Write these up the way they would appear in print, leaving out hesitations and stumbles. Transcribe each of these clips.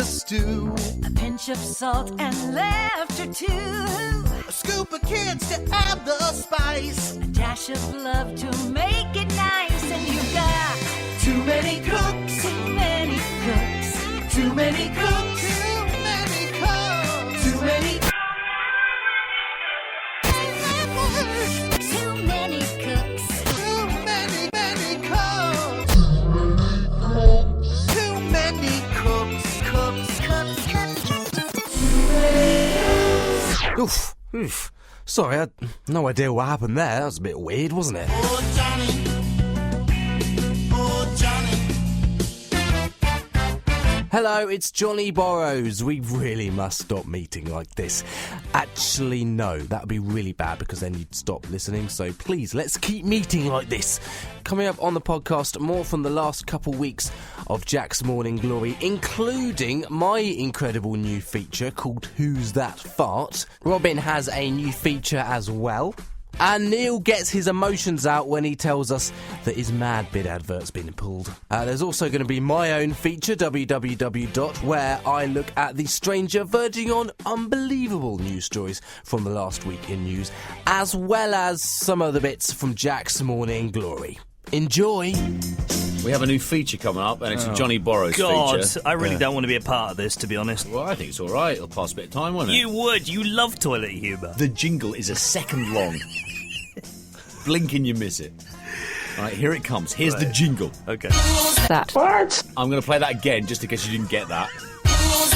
stew. A pinch of salt and laughter too. A scoop of kids to add the spice. A dash of love to make it nice. And you've got Too many cooks. too many cooks. Too many cooks. Too many cooks. Too many. Too many cooks. Too many cooks. Too many cooks. Oof. Sorry, I had no idea what happened there. That was a bit weird, wasn't it? Oh, Johnny. Oh, Johnny. Hello, it's Johnny Borrows. We really must stop meeting like this. Actually, no, that would be really bad because then you'd stop listening. So please, let's keep meeting like this. Coming up on the podcast, more from the last couple weeks of Jack's Morning Glory, including my incredible new feature called Who's That Fart? Robin has a new feature as well. And Neil gets his emotions out when he tells us that his Mad Bid advert's been pulled. There's also going to be my own feature, www, where I look at the stranger verging on unbelievable news stories from the last week in news, as well as some other bits from Jack's Morning Glory. Enjoy! We have a new feature coming up, and it's a Johnny Borrows God, feature. I really don't want to be a part of this, to be honest. Well, I think it's all right. It'll pass a bit of time, won't it? You would. You love toilet humour. The jingle is a second long. Blink and you miss it. All right, here it comes. Here's the jingle. Okay. That fart. I'm going to play that again, just in case you didn't get that.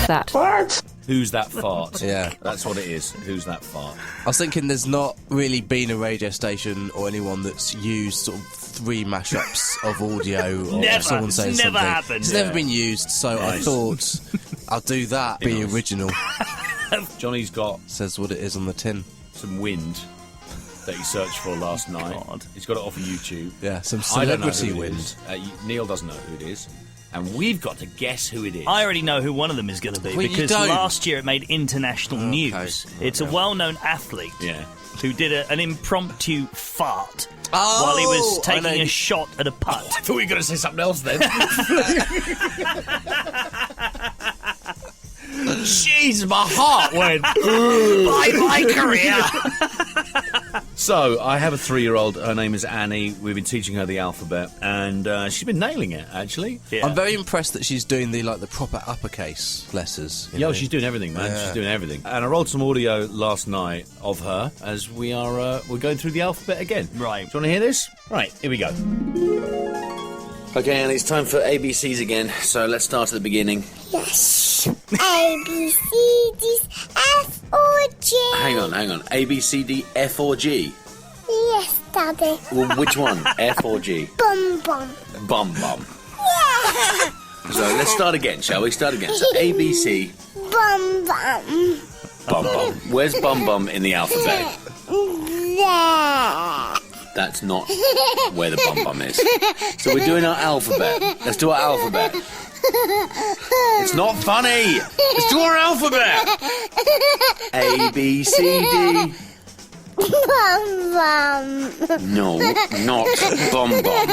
That fart. Who's that fart? Yeah. That's what it is. Who's that fart? I was thinking there's not really been a radio station or anyone that's used sort of 3 mashups of audio or Never. someone saying It's never something. happened. It's never been used, so I Nice. thought I'll do that. Be Nice. original. Johnny's got Says what it is on the tin. some wind that he searched for last night. God. He's got it off of YouTube. Yeah, some I don't know celebrity who it wind. is. Neil doesn't know who it is. And we've got to guess who it is. I already know who one of them is going to be Well, you because don't. last year it made international news. Okay. It's a well-known athlete Yeah. who did an impromptu fart Oh, while he was I know taking a you- shot at a putt. I thought you were going to say something else then. Jeez, my heart went. Bye-bye career. So, I have a 3-year-old. Her name is Annie. We've been teaching her the alphabet, and she's been nailing it, actually. Yeah. I'm very impressed that she's doing the proper uppercase letters. you Yeah, know. she's doing everything, man. Yeah. She's doing everything. And I rolled some audio last night of her as we're going through the alphabet again. Right. Do you want to hear this? Right, here we go. Okay, Annie, it's time for ABCs again. So let's start at the beginning. Yes. A, B, C, D, F, or G. Hang on. A, B, C, D, F, or G? Yes, Daddy. Well, which one? F or G? Bum, bum. Bum bum. Yeah. So let's start again, shall we? Start again. So A, B, C, Bum, bum. bum bum. Where's bum bum in the alphabet? There. That's not where the bum bum is. So we're doing our alphabet. Let's do our alphabet. It's not funny. Let's do our alphabet. A, B, C, D. Bum, bum. No, not bum bum.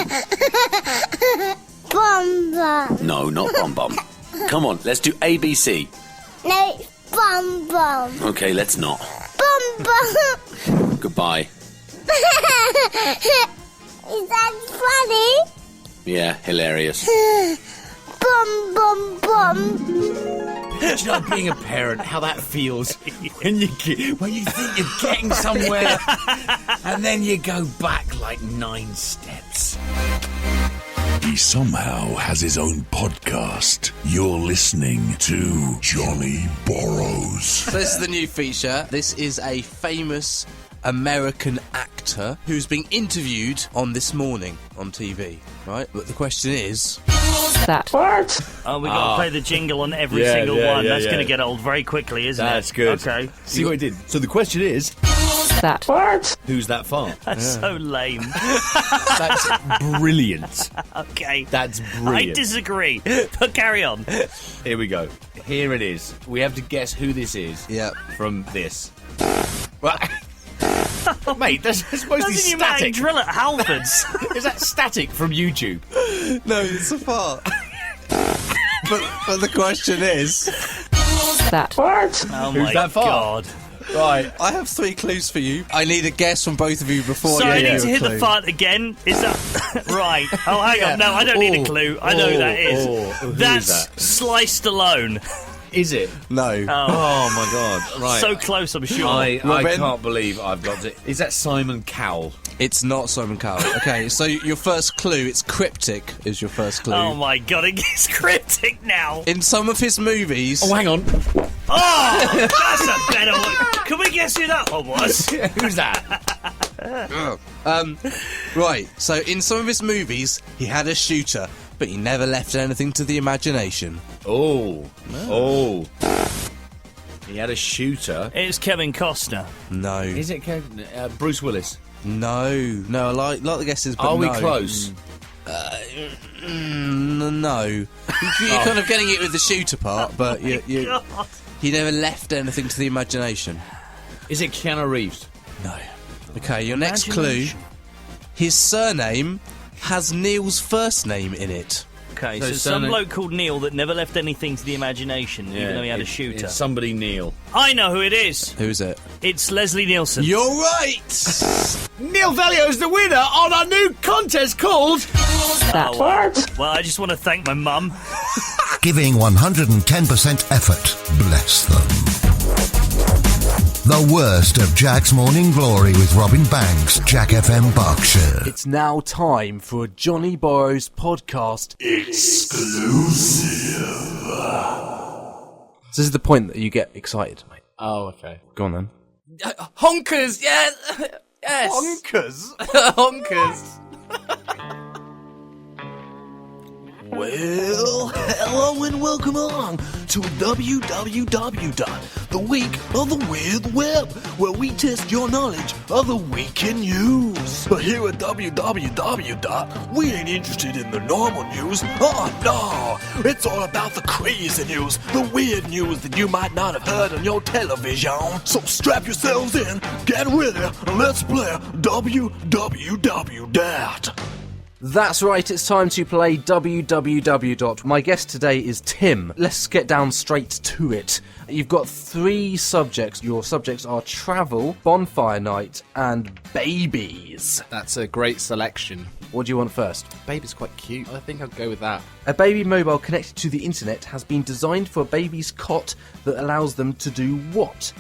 Bum, bum. No, not bum bum. Come on, let's do A, B, C. No, it's bum, bum. Okay, let's not. Bum, bum. Goodbye. Is that funny? Yeah, hilarious. Bum, bum, bum. Do you know, being a parent, how that feels when you think you're getting somewhere and then you go back like 9 steps. He somehow has his own podcast. You're listening to Johnny Borrows. So this is the new feature. This is a famous American actor who's being interviewed on This Morning on TV, right? But the question is... That fart. Oh, we got to play the jingle on every single one. That's going to get old very quickly, isn't it? That's good. Okay. See what I did? So the question is... That fart. Who's that fart? That's so lame. That's brilliant. Okay. That's I brilliant. disagree. But carry on. Here we go. Here it is. We have to guess who this is Yeah. from this. Well, mate, that's supposed to be Doesn't you make static. drill at Halfords? Is that static from YouTube? No, it's a fart. But the question is... That. Oh my that for? God. Right. I have 3 clues for you. I need a guess from both of you before So you I give need to a hit clue. the fart again? Is that... right. Oh, hang on. No, I don't need a clue. I know who that is. Who is That's that? Sliced Alone. Is it? No. Oh my God! Right. So close, I'm sure. I Robin? can't believe I've got it. Is that Simon Cowell? It's not Simon Cowell. Okay, so your first clue, it's cryptic, is your first clue. Oh my God, it's cryptic now. In some of his movies... Oh, hang on. Oh, that's a better one. Can we guess who that one was? Who's that? Right, so in some of his movies, he had a shooter, but he never left anything to the imagination. Oh. He had a shooter. It's Kevin Costner. No. Is it Bruce Willis? No, I like the guesses, but Are we no. close? No. You're kind of getting it with the shooter part, but God. he never left anything to the imagination. Is it Keanu Reeves? No. Okay, your next clue. Imagination. His surname has Neil's first name in it. Okay, So so some surname- bloke called Neil that never left anything to the imagination, even though he had a shooter. It's somebody Neil. I know who it is. Who is it? It's Leslie Nielsen. You're right! Neil Valio's the winner on our new contest called... That. Well, I just want to thank my mum. Giving 110% effort. Bless them. The worst of Jack's Morning Glory with Robin Banks, Jack FM Berkshire. It's now time for a Johnny Borrows podcast exclusive. This is the point that you get excited, mate. Oh, okay. Go on then. Honkers, yes. Yes. Honkers? Honkers. Well, hello and welcome along to www. The Week of the Weird Web, where we test your knowledge of the week in news. But here at www. we ain't interested in the normal news. Oh no, it's all about the crazy news, the weird news that you might not have heard on your television. So strap yourselves in, get ready, and let's play www. That's right, it's time to play www. My guest today is Tim. Let's get down straight to it. You've got 3 subjects. Your subjects are travel, bonfire night, and babies. That's a great selection. What do you want first? Baby's quite cute. I think I'll go with that. A baby mobile connected to the internet has been designed for a baby's cot that allows them to do what?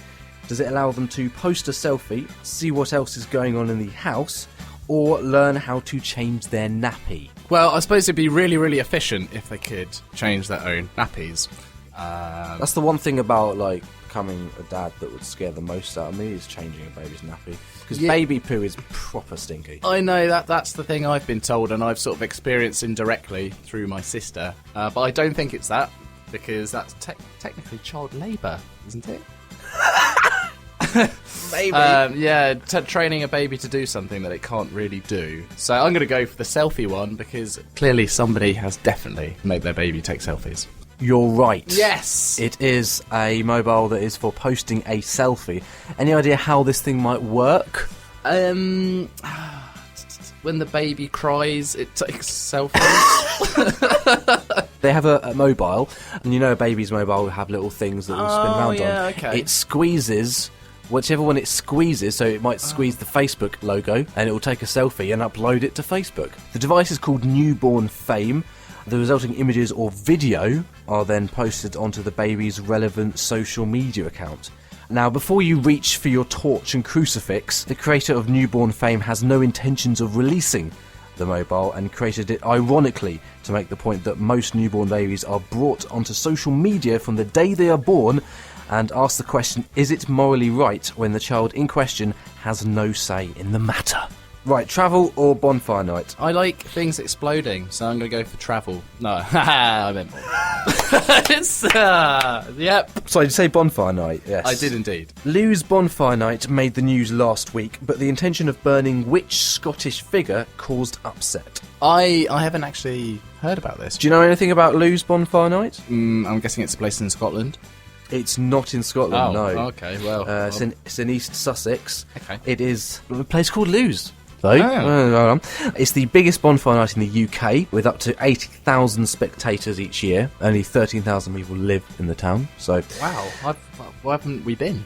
Does it allow them to post a selfie, see what else is going on in the house, or learn how to change their nappy? Well, I suppose it'd be really, really efficient if they could change their own nappies. That's the one thing about, like, becoming a dad that would scare the most out of me, is changing a baby's nappy. Because baby poo is proper stinky. I know that's the thing I've been told, and I've sort of experienced indirectly through my sister. But I don't think it's that, because that's technically child labour, isn't it? Maybe. Training a baby to do something that it can't really do. So I'm going to go for the selfie one, because clearly somebody has definitely made their baby take selfies. You're right. Yes! It is a mobile that is for posting a selfie. Any idea how this thing might work? When the baby cries, it takes selfies. They have a mobile, and you know a baby's mobile will have little things that will spin round on. Okay. It squeezes whichever one it squeezes, so it might squeeze the Facebook logo, and it will take a selfie and upload it to Facebook. The device is called Newborn Fame. The resulting images or video are then posted onto the baby's relevant social media account. Now, before you reach for your torch and crucifix, the creator of Newborn Fame has no intentions of releasing the mobile and created it ironically to make the point that most newborn babies are brought onto social media from the day they are born, and ask the question, is it morally right when the child in question has no say in the matter? Right, travel or bonfire night? I like things exploding, so I'm going to go for travel. No, I meant... Yep. So did you say bonfire night? Yes. I did indeed. Lou's bonfire night made the news last week, but the intention of burning which Scottish figure caused upset? I haven't actually heard about this. Do you know anything about Lou's bonfire night? I'm guessing it's a place in Scotland. It's not in Scotland, no. Okay, well... It's in East Sussex. Okay. It is a place called Lou's. though. It's the biggest bonfire night in the UK, with up to 80,000 spectators each year. Only 13,000 people live in the town. So, Wow, why haven't we been?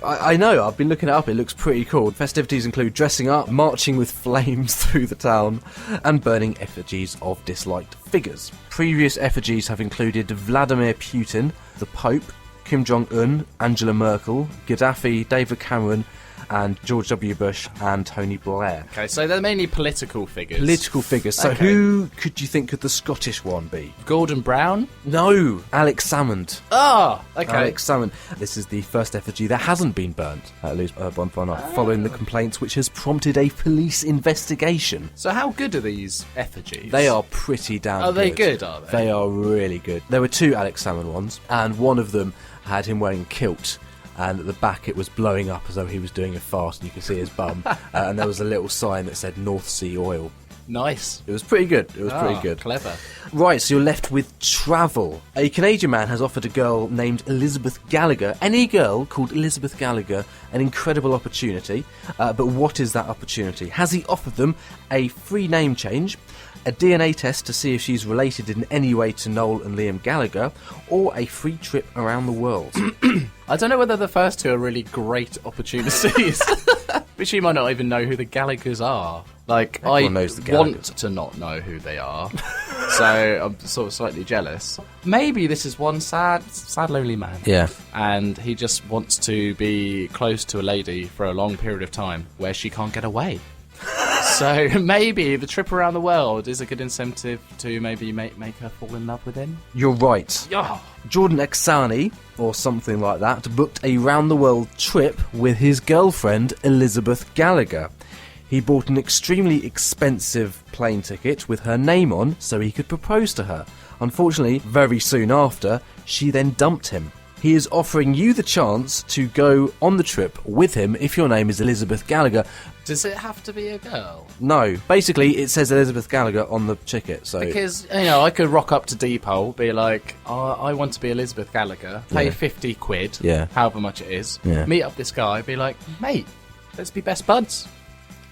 I know, I've been looking it up. It looks pretty cool. Festivities include dressing up, marching with flames through the town, and burning effigies of disliked figures. Previous effigies have included Vladimir Putin, the Pope, Kim Jong-un, Angela Merkel, Gaddafi, David Cameron, and George W. Bush and Tony Blair. Okay, so they're mainly political figures. Political figures. So Okay. who could you think could the Scottish one be? Gordon Brown? No, Alex Salmond. Ah, okay. Alex Salmond. This is the first effigy that hasn't been burnt at Lewes Bonfire Night, following the complaints which has prompted a police investigation. So how good are these effigies? They are pretty damn good. Are they good, are they? They are really good. There were 2 Alex Salmond ones, and one of them had him wearing a kilt, and at the back it was blowing up as though he was doing a fast, and you could see his bum, and there was a little sign that said North Sea Oil. Nice. It was pretty good. It was pretty good. Clever. Right, so you're left with travel. A Canadian man has offered a girl named Elizabeth Gallagher, any girl called Elizabeth Gallagher, an incredible opportunity. But what is that opportunity? Has he offered them a free name change, a DNA test to see if she's related in any way to Noel and Liam Gallagher, or a free trip around the world? I don't know whether the first two are really great opportunities. But she might not even know who the Gallaghers are. Like, Everyone knows the want Gallaghers. to not know who they are. So I'm sort of slightly jealous. Maybe this is one sad, lonely man. Yeah. And he just wants to be close to a lady for a long period of time where she can't get away. So maybe the trip around the world is a good incentive to maybe make her fall in love with him. You're right. Yeah. Jordan Exani, or something like that, booked a round-the-world trip with his girlfriend, Elizabeth Gallagher. He bought an extremely expensive plane ticket with her name on so he could propose to her. Unfortunately, very soon after, she then dumped him. He is offering you the chance to go on the trip with him if your name is Elizabeth Gallagher. Does it have to be a girl? No, basically it says Elizabeth Gallagher on the ticket. So Because, I could rock up to Depot, be like, I want to be Elizabeth Gallagher, pay Yeah. 50 quid, Yeah. however much it is, Yeah. meet up this guy, be like, mate, let's be best buds.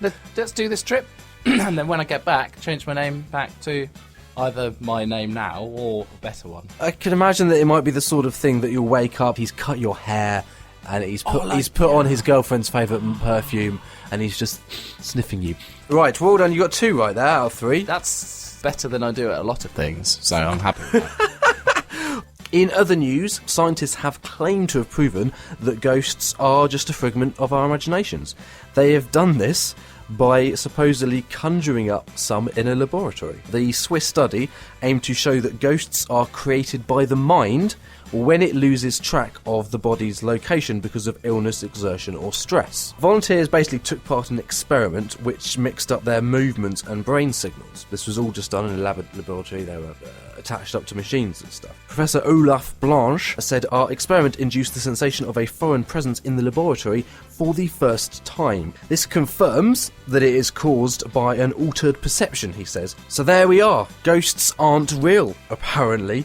Let's do this trip. And then when I get back, change my name back to either my name now or a better one. I can imagine that it might be the sort of thing that you'll wake up, he's cut your hair, and he's put on his girlfriend's favourite perfume, and he's just sniffing you. Right, well done, you got 2 right there out of 3. That's better than I do at a lot of things, so I'm happy with that. In other news, scientists have claimed to have proven that ghosts are just a figment of our imaginations. They have done this by supposedly conjuring up some in a laboratory. The Swiss study aimed to show that ghosts are created by the mind when it loses track of the body's location because of illness, exertion or stress. Volunteers basically took part in an experiment which mixed up their movements and brain signals. This was all just done in a laboratory. They were attached up to machines and stuff. Professor Olaf Blanche said our experiment induced the sensation of a foreign presence in the laboratory for the first time. This confirms that it is caused by an altered perception, he says. So there we are. Ghosts aren't real, apparently.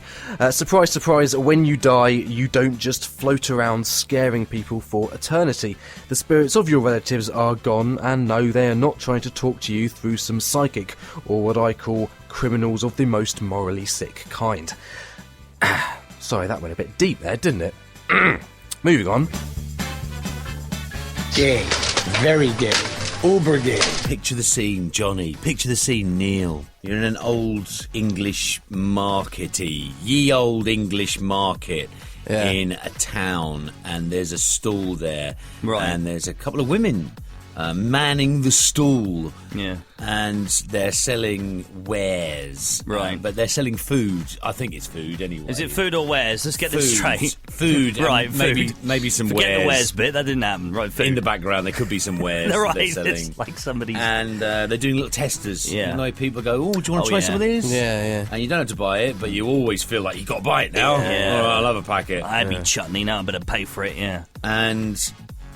Surprise, surprise, when you die, you don't just float around scaring people for eternity. The spirits of your relatives are gone, and no, they are not trying to talk to you through some psychic, or what I call criminals of the most morally sick kind. Sorry, that went a bit deep there, didn't it? Moving on. Gay. Very gay. Uber gay. Picture the scene, Johnny. Picture the scene, Neil. You're in an old English markety, ye old English market in a town, and there's a stall there, and there's a couple of women manning the stall, and they're selling wares, but they're selling food. I think it's food anyway. Is it food or wares? Let's get this straight. Food, right? Maybe some Forget wares. the wares bit. That didn't happen. Right, food. In the background, there could be some wares. right, they're selling. it's like somebody's. And they're doing little testers. Yeah. You know, people go, "Oh, do you want to try some of this?" Yeah, yeah. And you don't have to buy it, but you always feel like you got to buy it now. Yeah. Oh, I'll have a packet. I'd be chutney now. I better pay for it. Yeah. And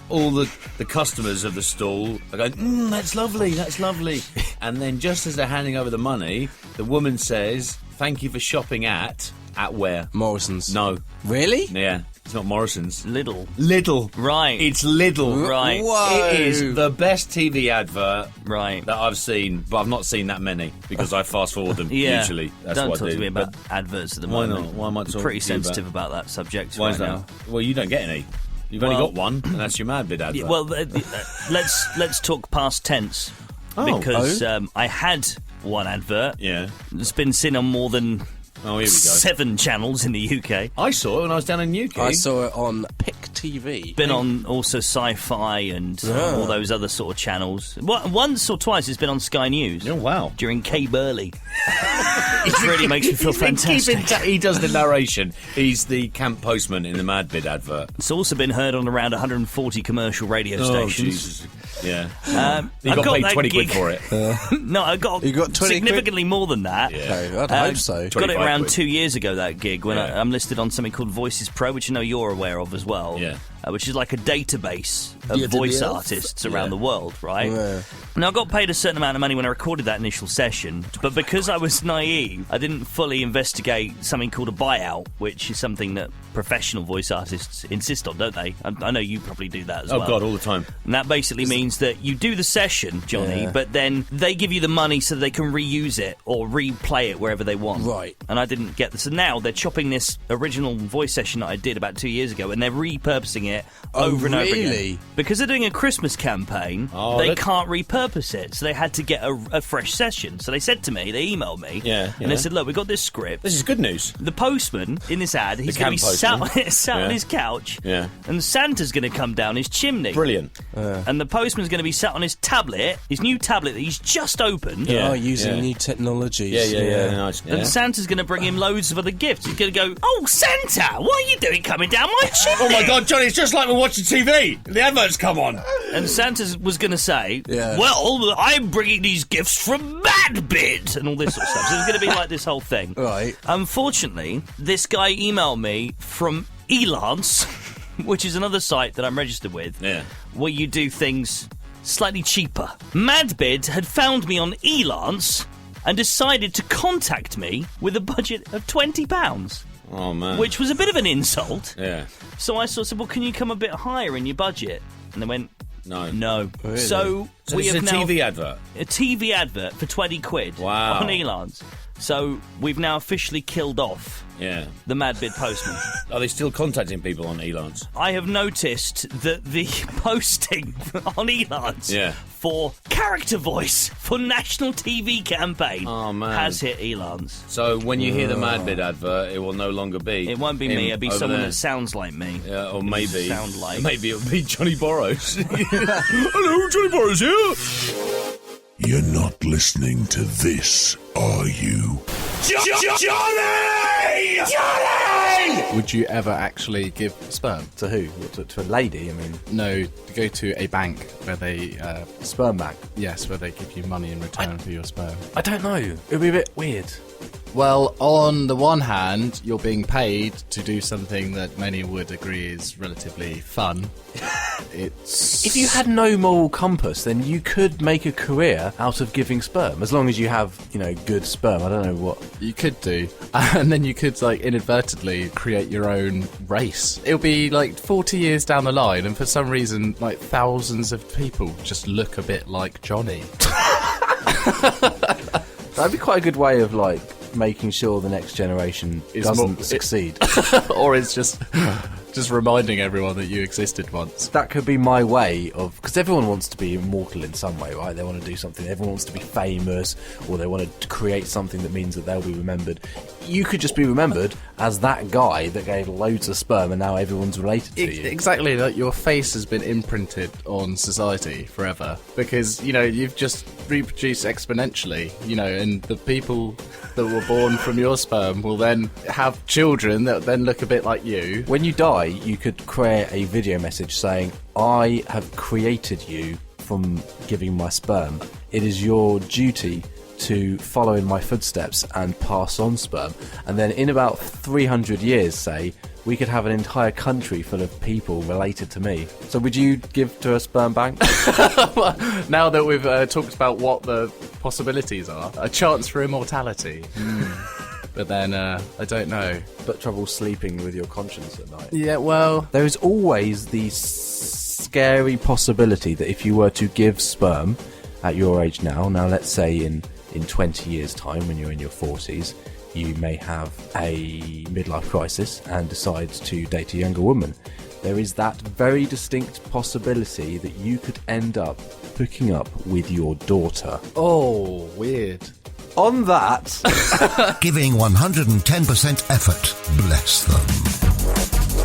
all the customers of the stall are going, that's lovely, that's lovely. And then just as they're handing over the money, the woman says, thank you for shopping at where? Morrison's. No. Really? Yeah. It's not Morrison's. Lidl. Right. It's Lidl. Right. Whoa. It is the best TV advert Right. that I've seen, but I've not seen that many because I fast forward them usually. That's Don't what talk I do. to me about adverts at the why moment. not? Why am I talking pretty to you sensitive about that subject Why right is that? now. Well, you don't get any. You've only got one, and that's your Mad Bid advert. Yeah, well, let's talk past tense because I had one advert. Yeah. It's been seen on more than Oh, here we go. 7 channels in the UK. I saw it when I was down in UK. I saw it on Pick TV. Been on also Sci-Fi and all those other sort of channels. Once or twice it's been on Sky News. Oh, wow. During Kay Burley. It really makes me feel fantastic. He does the narration. He's the camp postman in the Mad Bid advert. It's also been heard on around 140 commercial radio stations. Jesus. Yeah. You got paid 20 quid for it. No, I got, You got 20 significantly more than that. Yeah. I'd hope so. Got it 25 around quid. 2 years ago, that gig, when I'm listed on something called Voices Pro, which I know you're aware of as well. Yeah. Which is like a database of Yeah, voice DBF. artists around the world, right? Yeah. Now, I got paid a certain amount of money when I recorded that initial session, but because I was naive, I didn't fully investigate something called a buyout, which is something that professional voice artists insist on, don't they? I know you probably do that as well. Oh, God, all the time. And that basically means that you do the session, Johnny, but then they give you the money so they can reuse it or replay it wherever they want. Right. And I didn't get this. So now they're chopping this original voice session that I did about 2 years ago and they're repurposing it over and over really? again. Because they're doing a Christmas campaign, they can't repurpose it. So they had to get a fresh session. So they said to me, they emailed me, and they said, look, we've got this script. This is good news. The postman in this ad, he's going to be sat on his couch, and Santa's going to come down his chimney. Brilliant. And the postman's going to be sat on his tablet, his new tablet that he's just opened. Using new technologies. Nice. And Santa's going to bring him loads of other gifts. He's going to go, oh, Santa, what are you doing coming down my chimney? Oh, my God, Johnny, it's just like we're watching TV. The adverts come on. And Santa was going to say, Yeah. well, I'm bringing these gifts from Mad Bid, and all this sort of stuff. So it's going to be like this whole thing. Right. Unfortunately, this guy emailed me from Elance, which is another site that I'm registered with, where you do things slightly cheaper. Madbid had found me on Elance and decided to contact me with a budget of £20. Oh, man. Which was a bit of an insult. Yeah. So I sort of said, well, can you come a bit higher in your budget? And they went, no. Really? So we it's have a now TV advert? a TV advert for 20 quid Wow. on Elance. So we've now officially killed off the Mad Bid postman. Are they still contacting people on Elance? I have noticed that the posting on Elance for character voice for national TV campaign has hit Elance. So when you hear the Mad Bid advert, it will no longer be. It won't be me. It'll be someone that sounds like me. Yeah, or maybe sound like. Maybe it'll be Johnny Borrows. Hello, Johnny Borrows here. You're not listening to this, are you? Johnny! Johnny! Would you ever actually give sperm? To who? To a lady, I mean. No, to go to a bank where they... Sperm bank? Yes, where they give you money in return for your sperm. I don't know. It would be a bit weird. Well, on the one hand, you're being paid to do something that many would agree is relatively fun. If you had no moral compass, then you could make a career out of giving sperm, as long as you have, good sperm. I don't know what you could do, and then you could inadvertently create your own race. It'll be 40 years down the line, and for some reason, thousands of people just look a bit like Johnny. That'd be quite a good way of making sure the next generation doesn't succeed. Or it's just reminding everyone that you existed once. That could be my way of... Because everyone wants to be immortal in some way, right? They want to do something. Everyone wants to be famous, or they want to create something that means that they'll be remembered. You could just be remembered as that guy that gave loads of sperm and now everyone's related to you. Exactly. Your face has been imprinted on society forever because, you've just reproduced exponentially, and the people that were born from your sperm will then have children that then look a bit like you. When you die, you could create a video message saying, I have created you from giving my sperm. It is your duty to follow in my footsteps and pass on sperm. And then in about 300 years, say, we could have an entire country full of people related to me. So would you give to a sperm bank? Now that we've talked about what the possibilities are, a chance for immortality. but then I don't know. But trouble sleeping with your conscience at night. Yeah, well, There is always the scary possibility that if you were to give sperm at your age now let's say in 20 years' time when you're in your 40s, you may have a midlife crisis and decide to date a younger woman. There is that very distinct possibility that you could end up hooking up with your daughter. oh, weird. On that, Giving 110% effort. Bless them.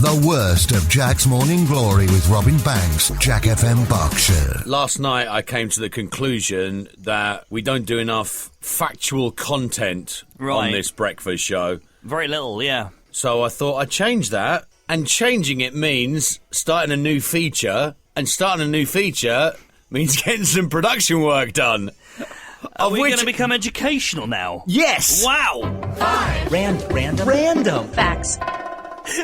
The worst of Jack's Morning Glory with Robin Banks, Jack FM Berkshire. Last night I came to the conclusion that we don't do enough factual content on Right. this breakfast show. Very little, yeah. So I thought I'd change that. And changing it means starting a new feature. And starting a new feature means getting some production work done. Are we going to become educational now? Yes! Wow! Random facts.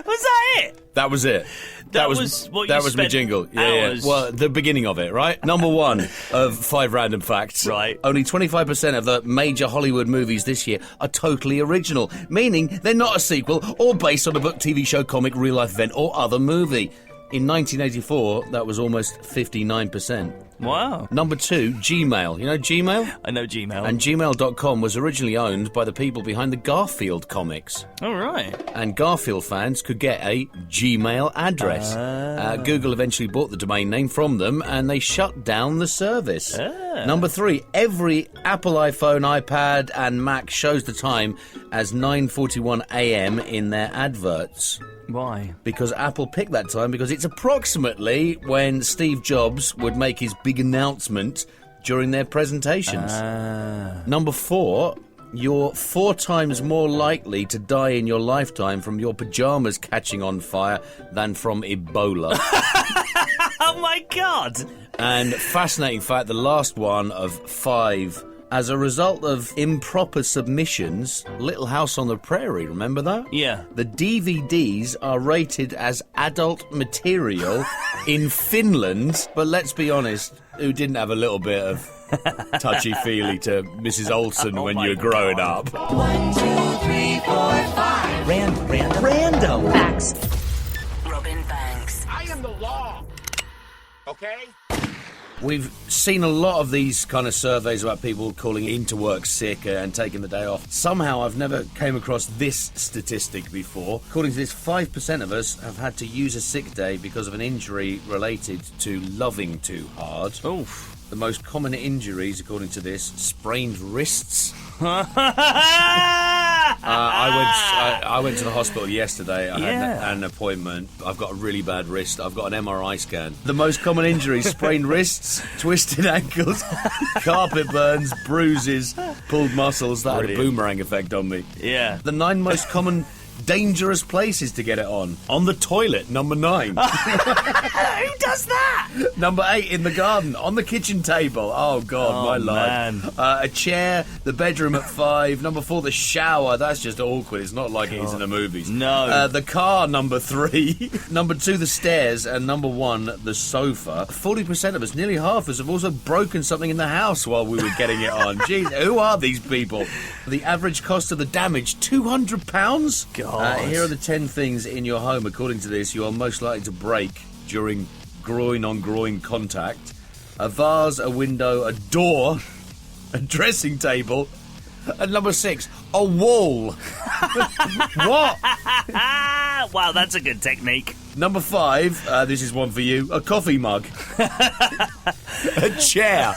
Was that it? That was it. That was what you That was my spent jingle. hours- Yeah. Well, the beginning of it, right? Number 1 of 5 random facts. Right. Only 25% of the major Hollywood movies this year are totally original, meaning they're not a sequel or based on a book, TV show, comic, real-life event, or other movie. In 1984, that was almost 59%. Wow. Number 2, Gmail. You know Gmail? I know Gmail. And gmail.com was originally owned by the people behind the Garfield comics. All right. And Garfield fans could get a Gmail address. Google eventually bought the domain name from them, and they shut down the service. Number 3, every Apple iPhone, iPad, and Mac shows the time as 9:41 a.m. in their adverts. Why? Because Apple picked that time because it's approximately when Steve Jobs would make his big announcement during their presentations. Number 4, you're 4 times more likely to die in your lifetime from your pajamas catching on fire than from Ebola. Oh my God! And fascinating fact, the last one of 5. As a result of improper submissions, Little House on the Prairie, remember that? Yeah. The DVDs are rated as adult material in Finland, but let's be honest, who didn't have a little bit of touchy-feely to Mrs. Olsen when you were growing up? 1, 2, 3, 4, 5. Random facts. Robin Banks. I am the law. Okay? We've seen a lot of these kind of surveys about people calling into work sick and taking the day off. Somehow I've never came across this statistic before. According to this, 5% of us have had to use a sick day because of an injury related to loving too hard. Oof. The most common injuries, according to this, sprained wrists. I went to the hospital yesterday. I had an appointment. I've got a really bad wrist. I've got an MRI scan. The most common injuries: sprained wrists, twisted ankles, carpet burns, bruises, pulled muscles. That had a boomerang effect on me. Yeah. The 9 most common dangerous places to get it on the toilet, number 9. Who does that? Number 8, in the garden, on the kitchen table. Oh God, my life. A chair, the bedroom at 5. Number 4, the shower. That's just awkward. It's not like it is in the movies. No. The car, number 3. Number 2, the stairs, and number 1, the sofa. 40% of us, nearly half of us, have also broken something in the house while we were getting it on. Jeez, who are these people? The average cost of the damage, £200. God. Here are the 10 things in your home, according to this, you are most likely to break during groin-on-groin contact. A vase, a window, a door, a dressing table, and number 6, a wall. What? Wow, that's a good technique. Number 5, this is one for you, a coffee mug. A chair.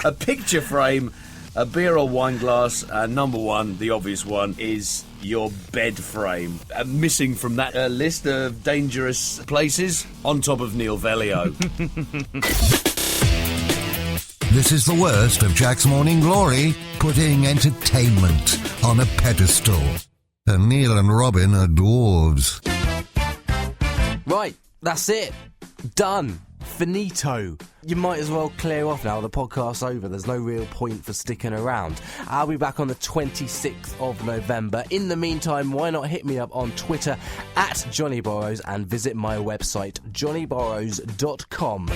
A picture frame. A beer or wine glass. And number 1, the obvious one, is your bed frame. Missing from that list of dangerous places, on top of Neil Velio. This is the worst of Jack's Morning Glory, putting entertainment on a pedestal. And Neil and Robin are dwarves. right, that's it. Done. Finito. You might as well clear off now. The podcast's over. There's no real point for sticking around. I'll be back on the 26th of November. In the meantime, why not hit me up on Twitter at Johnny Borrows and visit my website, johnnyborrows.com.